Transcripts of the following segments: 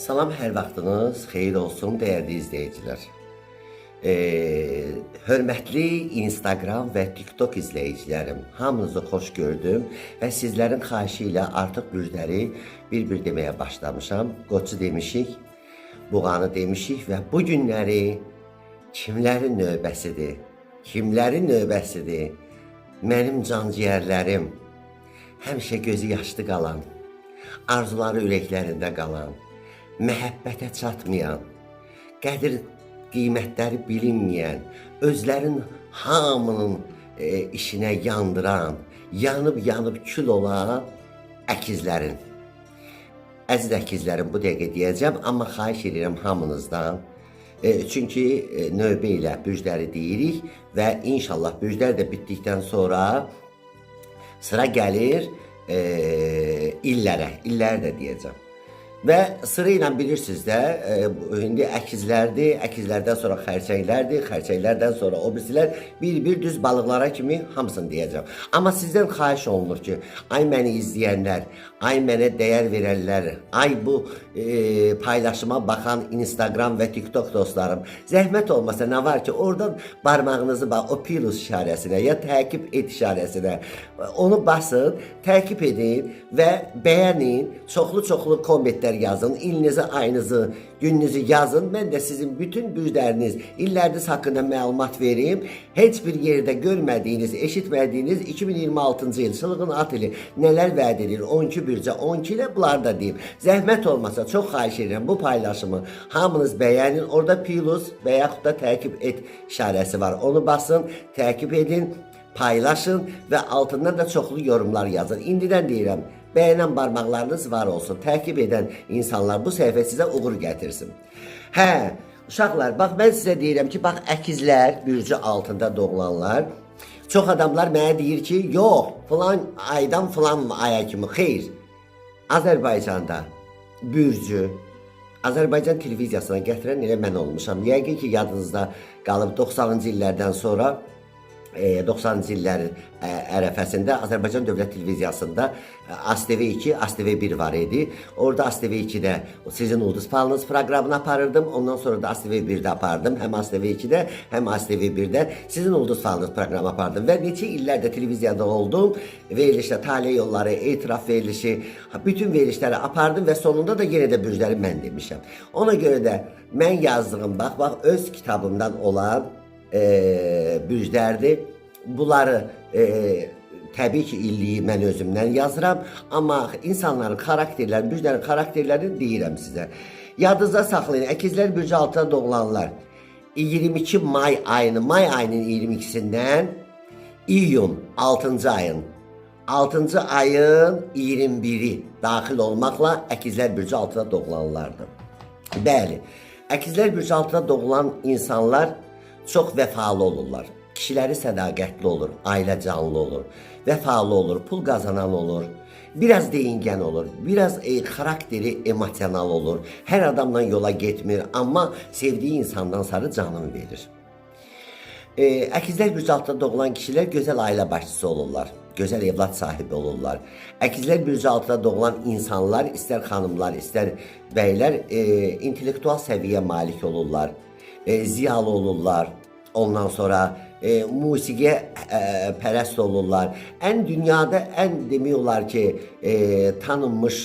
Salam, hər vaxtınız xeyir olsun, dəyərli izləyicilər. Hörmətli Instagram və TikTok izləyicilərim, hamınızı xoş gördüm və sizlərin xahişi ilə artıq bürcləri bir-bir deməyə başlamışam. Qoçu demişik, buğanı demişik və bu günləri kimlərin növbəsidir? Kimlərin növbəsidir? Mənim canciyərlərim, həmişə gözü yaşlı qalan, arzuları ürəklərində qalan, məhəbbətə çatmayan, qədir qiymətləri bilinməyən, özlərin hamının işinə yandıran, yanıb kül olan əkizlərin. Əziz əkizlərim, bu dəqiqə deyəcəm, amma xahiş edirəm hamınızdan. Çünki növbə ilə bürcləri deyirik və inşallah bürclər də bitdikdən sonra sıra gəlir illərə də deyəcəm. Və sıra ilə bilirsiniz də, indi əkizlərdir, əkizlərdən sonra xərçənglərdir, xərçənglərdən sonra o birisilər bir düz balıqlara kimi hamısını deyəcəm. Amma sizdən xahiş olunur ki, ay məni izləyənlər, ay mənə dəyər verənlər, ay bu paylaşıma baxan Instagram və TikTok dostlarım, zəhmət olmasa nə var ki, oradan barmağınızı bax, o plus işarəsinə ya təqib et işarəsinə onu basın, təqib edin və bəyənin, çoxlu kommentlər yazın, ilinizi, ayınızı, gününüzü yazın. Mən də sizin bütün bürcləriniz, illəriniz haqqında məlumat verim. Heç bir yerdə görmədiyiniz, eşitmədiyiniz 2026-cı il çılğın at ili nələr vəd edir? 12 bürcə, 12 ilə bunları da deyim. Zəhmət olmasa çox xahiş edirəm bu paylaşımı hamınız bəyənin. Orada plus və yaxud da təqib et işarəsi var. Onu basın, təqib edin, paylaşın və altından da çoxlu yorumlar yazın. İndidən deyirəm, bəyənən barmaqlarınız var olsun. Təqib edən insanlar bu səhifə sizə uğur gətirsin. Hə, uşaqlar, bax mən sizə deyirəm ki, bax əkizlər, bürcü altında doğulanlar, çox adamlar mənə deyir ki, yox, filan aydan filan aya kimi, xeyr. Azərbaycanda bürcü, Azərbaycan televiziyasına gətirən elə mən olmuşam. Yəqin ki, yadınızda qalıb 90-cı illərdən sonra 90-cı illərin ərəfəsində Azərbaycan Dövlət Televiziyasında ASTV2, ASTV1 var idi. Orada ASTV2-də Sizin Ulduz Palınız proqramını aparırdım. Ondan sonra da ASTV1-də apardım. Həm ASTV2-də, həm ASTV1-də Sizin Ulduz Palınız proqramı apardım. Və neçə illərdə televiziyada oldum. Verilişdə tale yolları, etiraf verilişi, bütün verilişləri apardım və sonunda da yenə də bürcləri mən demişəm. Ona görə də mən yazdığım, bax, öz kitabımdan olan bürclərdir. Bunları təbii ki, illiyi mən özümdən yazıram, amma insanların xarakterlərini, bürclərin xarakterlərini deyirəm sizə. Yadınızda saxlayın, əkizlər bürcü altına doğulanlar 22 may ayının 22-sindən iyun 6-cı ayın 21-i daxil olmaqla əkizlər bürcü altına doğulanlardır. Bəli, əkizlər bürcü altına doğulan insanlar çox vəfalı olurlar. Kişiləri sədaqətli olur, ailə canlı olur, vəfalı olur, pul qazanan olur, biraz deyingən olur, biraz xarakteri emosional olur, hər adamla yola getmir, amma sevdiyi insandan sarı canını verir. Əkizlər bürcü altında doğulan kişilər gözəl ailə başçısı olurlar, gözəl evlad sahibi olurlar. Əkizlər bürcü altında doğulan insanlar, istər xanımlar, istər bəylər, intellektual səviyyə malik olurlar, ziyalı olurlar, ondan sonra musiqiyə pərəst olurlar. Dünyada ən demək olar ki, tanınmış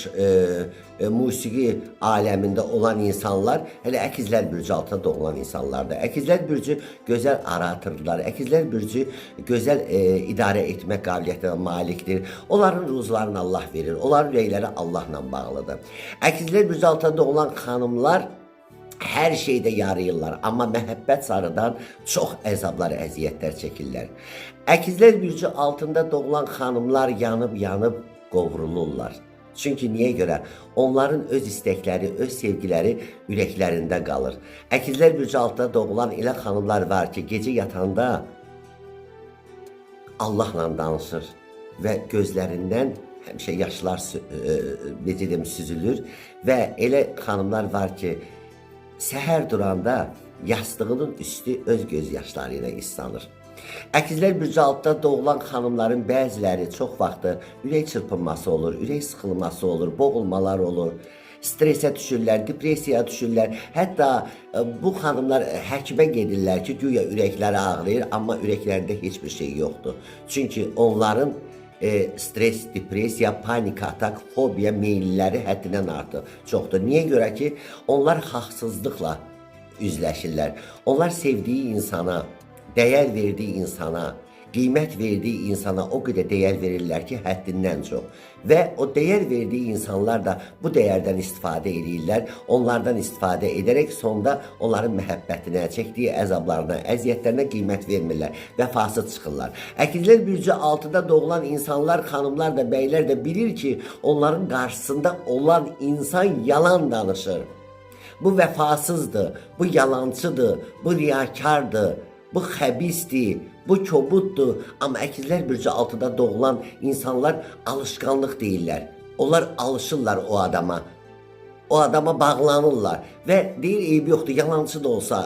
musiqi aləmində olan insanlar hələ əkizlər bürcü altında doğulan insanlardır. Əkizlər bürcü gözəl aratırlar, əkizlər bürcü gözəl idarə etmək qabiliyyətinə malikdir. Onların ruzlarını Allah verir, onların ürəkləri Allahla bağlıdır. Əkizlər bürcü altında doğulan xanımlar hər şeydə yarayırlar, amma məhəbbət sarıdan çox əzablar, əziyyətlər çəkirlər. Əkizlər bürcü altında doğulan xanımlar yanıb qovrulurlar. Çünki niyə görə? Onların öz istəkləri, öz sevgiləri ürəklərində qalır. Əkizlər bürcü altında doğulan elə xanımlar var ki, gecə yatanda Allahla danışır və gözlərindən həmişə yaşlar süzülür və elə xanımlar var ki, səhər duranda yastığının üstü öz göz yaşları ilə islanır. Əkizlər bürcü altında doğulan xanımların bəziləri çox vaxtı ürək çırpınması olur, ürək sıxılması olur, boğulmalar olur. Stresə düşürlər, depressiyaya düşürlər. Hətta bu xanımlar həkimə gedirlər ki, güya ürəkləri ağrıyır, amma ürəklərində heç bir şey yoxdur. Çünki onların stres, depressiya, panika, atak, fobiya meylləri həddindən artıq çoxdur. Niyə görə ki, onlar haqsızlıqla üzləşirlər. Onlar sevdiyi insana, dəyər verdiyi insana, qiymət verdiyi insana o qədər dəyər verirlər ki, həddindən çox. Və o dəyər verdiyi insanlar da bu dəyərdən istifadə edirlər. Onlardan istifadə edərək sonda onların məhəbbətinə, çəkdiyi əzablarına, əziyyətlərinə qiymət vermirlər. Vəfasız çıxırlar. Əkizlər bürcü 6-da doğulan insanlar, xanımlar da, bəylər də bilir ki, onların qarşısında olan insan yalan danışır. Bu vəfasızdır, bu yalancıdır, bu riyakardır, bu xəbisdir, bu kobuddur. Amma əkizlər bürcü 6-da doğulan insanlar alışqanlıq deyirlər. Onlar alışırlar o adama. O adama bağlanırlar və deyir eybi yoxdur, yalancı da olsa,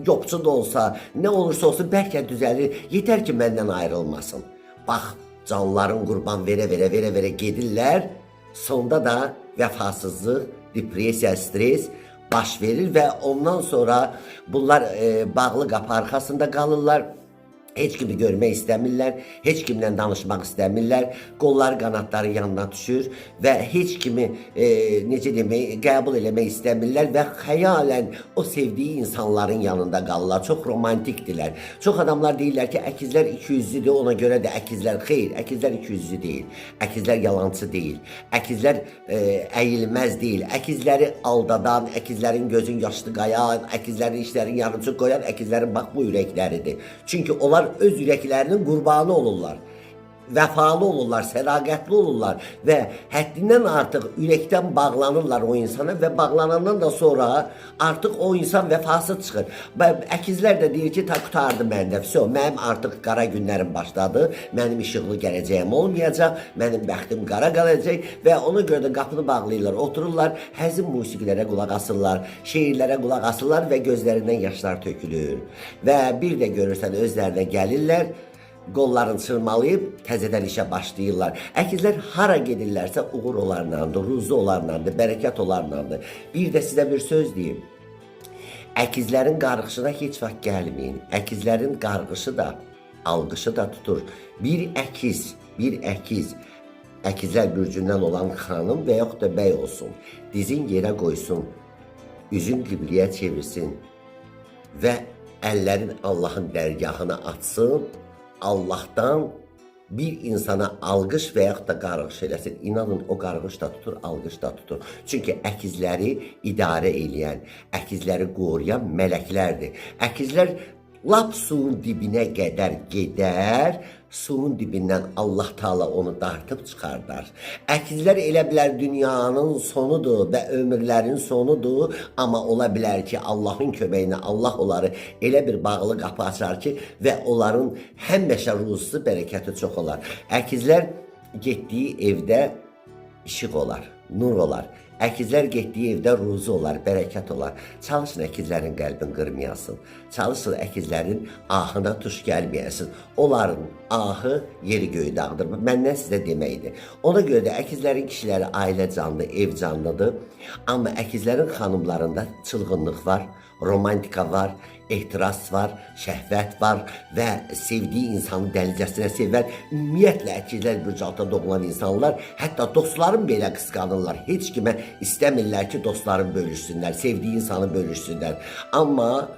yopçu da olsa, nə olursa olsun bəlkə düzəlir, yetər ki məndən ayrılmasın. Bax, canların qurban verə gedirlər, sonda da vəfasızlıq, depressiya, stres baş verir və ondan sonra bunlar bağlı qapı arxasında qalırlar. Heç kimi görmək istəmirlər, heç kimlə danışmaq istəmirlər, qolları, qanatları yanına düşür və heç kimi necə demək, qəbul eləmək istəmirlər və xəyalən o sevdiyi insanların yanında qalırlar. Çox romantikdirlər. Çox adamlar deyirlər ki, əkizlər 200-lüdür, ona görə də əkizlər xeyr, əkizlər 200-lü deyil, əkizlər yalancı deyil, əkizlər əyilməz deyil, əkizləri aldadan, əkizlərin gözün yaşlı qayan, əkizlərin işlərin yarıcı qoyan, əkizlərin bax bu ürəkləridir. Çünki onlar öz ürəklərinin qurbanı olurlar, vəfalı olurlar, sədaqətli olurlar və həddindən artıq ürəkdən bağlanırlar o insana və bağlanandan da sonra artıq o insan vəfasız çıxır. Əkizlər də deyir ki, ta qutardı məndə, mənim artıq qara günlərim başladı, mənim işıqlı gələcəyim olmayacaq, mənim bəxtim qara qalacaq və ona görə də qapını bağlayırlar, otururlar, həzin musiqilərə qulaq asırlar, şeirlərə qulaq asırlar və gözlərindən yaşlar tökülür. Və bir də görürsən özlərinə gəlirlər, qollarını çırmalayıb təzədən işə başlayırlar. Əkizlər hara gedirlərsə uğur onlarlandır, ruzu onlarlandır, bərəkət onlarlandır. Bir də sizə bir söz deyim. Əkizlərin qarğışına heç vaxt gəlməyin. Əkizlərin qarğışı da, alqışı da tutur. Bir əkiz, əkizlər bürcündən olan xanım və yaxud da bəy olsun, dizin yerə qoysun, üzün qibliyə çevirsin və əllərin Allahın dərgahına açsın, Allahdan bir insana alqış və yaxud da qarğış eləsin. İnanın o qarğış da tutur, alqış da tutur. Çünki əkizləri idarə eləyən, əkizləri qoruyan mələklərdir. Əkizlər lap suyun dibinə qədər gedər, suyun dibindən Allah Taala onu dartıb çıxardar. Əkizlər elə bilər dünyanın sonudur və ömürlərin sonudur, amma ola bilər ki, Allahın köməyinə Allah onları elə bir bağlı qapı açar ki, və onların həmişə ruzusu, bərəkəti çox olar. Əkizlər getdiyi evdə işıq olar, nur olar. Əkizlər getdiyi evdə ruzu olar, bərəkət olar. Çalışın əkizlərin qəlbini qırmayasın. Çalışın əkizlərin ahına tuş gəlməyəsin. Onların ahı yeri göyü dağıdır. Məndən sizə deməkdir. Ona görə də əkizlərin kişiləri ailə canlı, ev canlıdır. Amma əkizlərin xanımlarında çılğınlıq var, romantika var, ehtiras var, şəhvət var və sevdiyi insanı dəlicəsinə sevər. Ümumiyyətlə, əkizlər bürcü altında doğulan insanlar, hətta dostların belə qısqanırlar. Heç kimə istəmirlər ki, dostların bölüşsünlər, sevdiyi insanı bölüşsünlər. Amma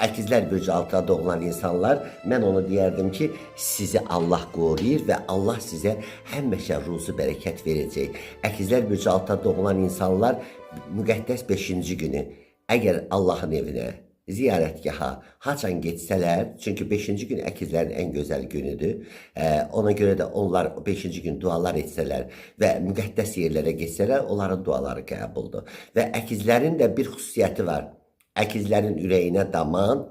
əkizlər bürcü altında doğulan insanlar, mən onu deyərdim ki, sizi Allah qoruyur və Allah sizə həmişə ruzu bərəkət verəcək. Əkizlər bürcü altında doğulan insanlar müqəddəs 5-ci günü, əgər Allahın evinə, ziyarətgaha haçan getsələr, çünki 5-ci gün əkizlərin ən gözəl günüdür. Ona görə də onlar 5-ci gün dualar etsələr və müqəddəs yerlərə getsələr, onların duaları qəbuldur. Və əkizlərin də bir xüsusiyyəti var. Əkizlərin ürəyinə daman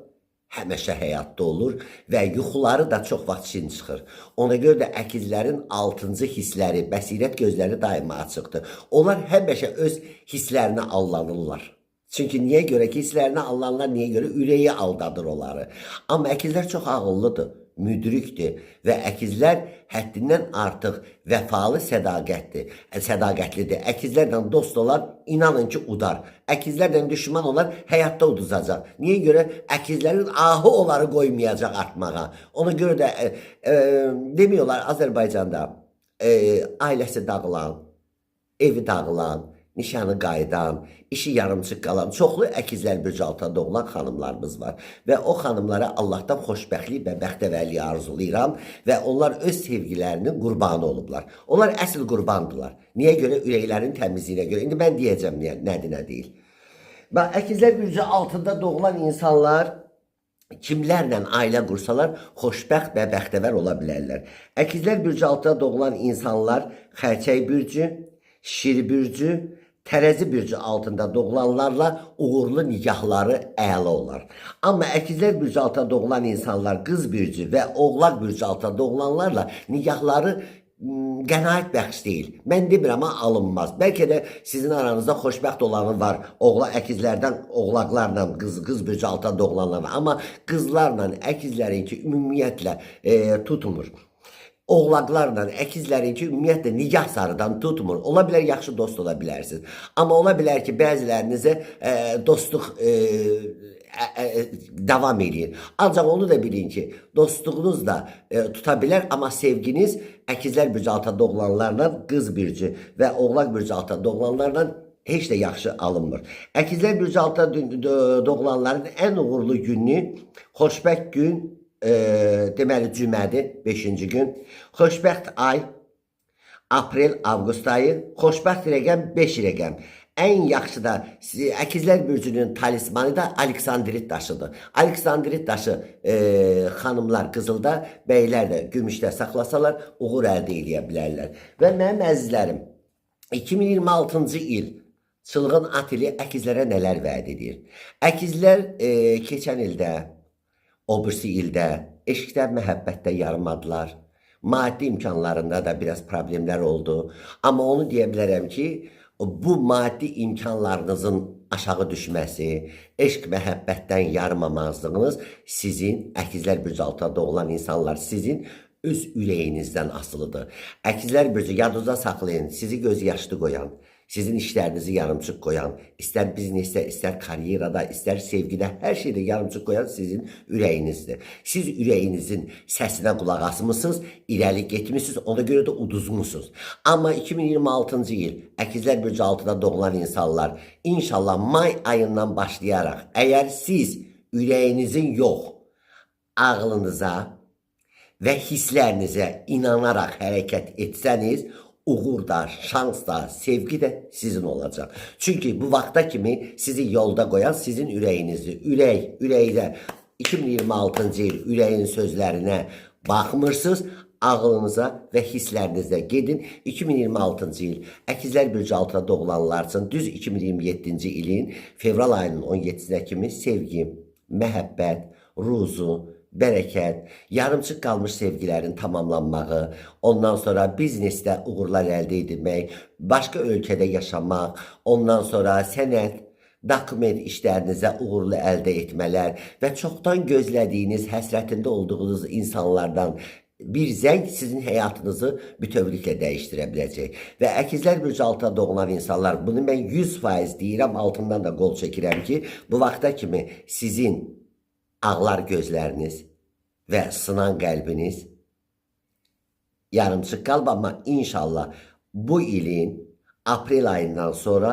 həmişə həyatda olur və yuxuları da çox vaxt şirin çıxır. Ona görə də əkizlərin 6-cı hissləri, bəsirət gözləri daima açıqdır. Onlar həmişə öz hisslərinə allanırlar. Çünki niyə görə ki, hisslərinə allanırlar, niyə görə? Ürəyi aldadır onları. Amma əkizlər çox ağıllıdır. müdrikdir və əkizlər həddindən artıq vəfalı sədaqətlidir. Əkizlərlə dost olar, inanın ki, udar. Əkizlərlə düşman olar, həyatda uduzacaq. Niyə görə? Əkizlərin ahı onları qoymayacaq artmağa. Ona görə də demiyorlar Azərbaycanda ailəsi dağılan, evi dağılan, nişanı qayıdan, işi yarımçıq qalan çoxlu əkizlər bürcü altında doğulan xanımlarımız var. Və o xanımlara Allahdan xoşbəxtlik və bəxtəvərlik arzulayıram və onlar öz sevgilərinin qurbanı olublar. Onlar əsl qurbandılar. Niyə görə? Ürəklərin təmizliyinə görə. İndi mən deyəcəm nədir, nə deyil. Bax, əkizlər bürcü altında doğulan insanlar kimlərlə ailə qursalar xoşbəxt və bəxtəvər ola bilərlər. Əkizlər bürcü altında doğulan insanlar xərçəy bürcü, şir bürcü, tərəzi bürcü altında doğulanlarla uğurlu nikahları əla olar. Amma əkizlər bürcü altında doğulan insanlar qız bürcü və oğlaq bürcü altında doğulanlarla nikahları qənaət bəxş deyil. Mən demirəm, amma alınmaz. Bəlkə də sizin aranızda xoşbəxt olanı var. Əkizlərdən oğlaqlarla, qız bürcü altında doğulanlarla. Amma qızlarla əkizlərinki ümumiyyətlə tutmur. Oğlaqlarla əkizlərinki ümumiyyətlə nigah sarıdan tutmur. Ola bilər, yaxşı dost ola bilərsiniz. Amma ola bilər ki, bəzilərinizə dostluq davam edir. Ancaq onu da bilin ki, dostluğunuz da tuta bilər, amma sevginiz əkizlər bürcü altında doğulanlarla qız bürcü və oğlaq bürcü altında doğulanlarla heç də yaxşı alınmır. Əkizlər bürcü altında doğulanların ən uğurlu günü xoşbəxt gün, deməli cümədir, 5-ci gün. Xoşbəxt ay, aprel-avqust ayı, xoşbəxt rəqəm 5 rəqəm. Ən yaxşı da əkizlər bürcünün talismanı da Aleksandrit daşıdır. Aleksandrit daşı xanımlar qızılda, bəylər də gümüşdə saxlasalar uğur əldə edə bilərlər. Və mənim əzizlərim, 2026-cı il çılğın at ili əkizlərə nələr vəd edir? Əkizlər keçən ildə, o birisi ildə eşqdə, məhəbbətdə yarımadılar. Maddi imkanlarında da biraz problemlər oldu. Amma onu deyə bilərəm ki, bu maddi imkanlarınızın aşağı düşməsi, eşq, məhəbbətdən yarımamazlığınız sizin, əkizlər bürcü altında doğulan insanlar, sizin öz ürəyinizdən asılıdır. Əkizlər bürcü, yadınızda saxlayın, sizi göz yaşlı qoyan, sizin işlərinizi yarımçıq qoyan, istər biznesdə, istər karyerada, istər sevgidə, hər şeydə yarımçıq qoyan sizin ürəyinizdir. Siz ürəyinizin səsinə qulaq asmısınız, irəli getmişsiniz, ona görə də uduzmuşsunuz. Amma 2026-cı il əkizlər bürcü altında doğulan insanlar, inşallah may ayından başlayaraq, əgər siz ürəyinizin yox, ağlınıza və hisslərinizə inanaraq hərəkət etsəniz, uğur da, şans da, sevgi də sizin olacaq. Çünki bu vaxta kimi sizi yolda qoyan sizin ürəyinizdir. Ürəkdə 2026-cı il ürəyin sözlərinə baxmırsınız, ağlınıza və hisslərinizə gedin. 2026-cı il əkizlər bürcü altında doğulanlar üçün düz 2027-ci ilin fevral ayının 17-sinə kimi sevgi, məhəbbət, ruzu, bərəkət, yarımçıq qalmış sevgilərin tamamlanmağı, ondan sonra biznesdə uğurlar əldə edilmək, başqa ölkədə yaşamaq, ondan sonra sənət, dokument işlərinizə uğurlu əldə etmələr və çoxdan gözlədiyiniz, həsrətində olduğunuz insanlardan bir zəng sizin həyatınızı bütövlüklə dəyişdirə biləcək. Və əkizlər bürcü altında doğulan insanlar, bunu mən 100% deyirəm, altından da qol çəkirəm ki, bu vaxta kimi sizin ağlar gözləriniz və sınan qəlbiniz yarımçıq qalb, amma inşallah bu ilin aprel ayından sonra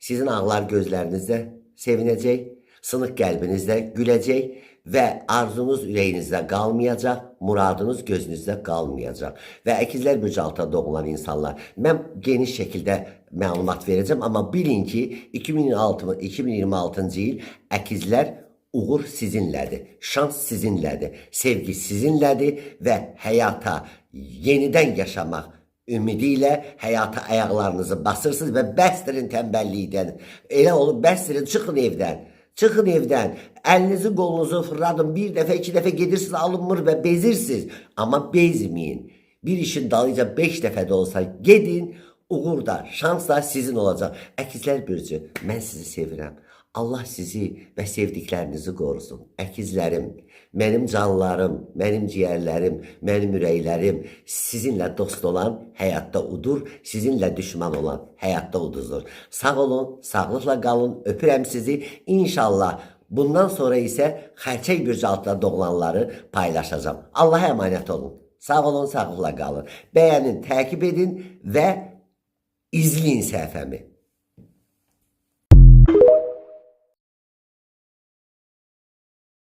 sizin ağlar gözlərinizdə sevinəcək, sınıq qəlbinizdə güləcək və arzunuz ürəyinizdə qalmayacaq, muradınız gözünüzdə qalmayacaq. Və əkizlər bürcü altında doğulan insanlar, mən geniş şəkildə məlumat verəcəm, amma bilin ki, 2026-cı il əkizlər uğur sizinlədir, şans sizinlədir, sevgi sizinlədir və həyata yenidən yaşamaq ümidi ilə həyata ayaqlarınızı basırsınız və bəsdirin tənbəllikdən. Elə olub, bəsdirin, çıxın evdən. Çıxın evdən, əlinizi qolunuzu fırladın, bir dəfə, iki dəfə gedirsiniz, alınmır və bezirsiniz. Amma bezməyin. Bir işin dalınca 5 dəfə də olsa gedin, uğur da, şans da sizin olacaq. Əkizlər bürcü, mən sizi sevirəm. Allah sizi və sevdiklərinizi qorusun. Əkizlərim, mənim canlarım, mənim ciyərlərim, mənim ürəklərim sizinlə dost olan həyatda udur, sizinlə düşman olan həyatda uduzdur. Sağ olun, sağlıqla qalın, öpürəm sizi. İnşallah bundan sonra isə xərçəng bürcü altında doğulanları paylaşacağım. Allah'a əmanət olun. Sağ olun, sağlıqla qalın. Bəyənin, təqib edin və izləyin səhifəmi.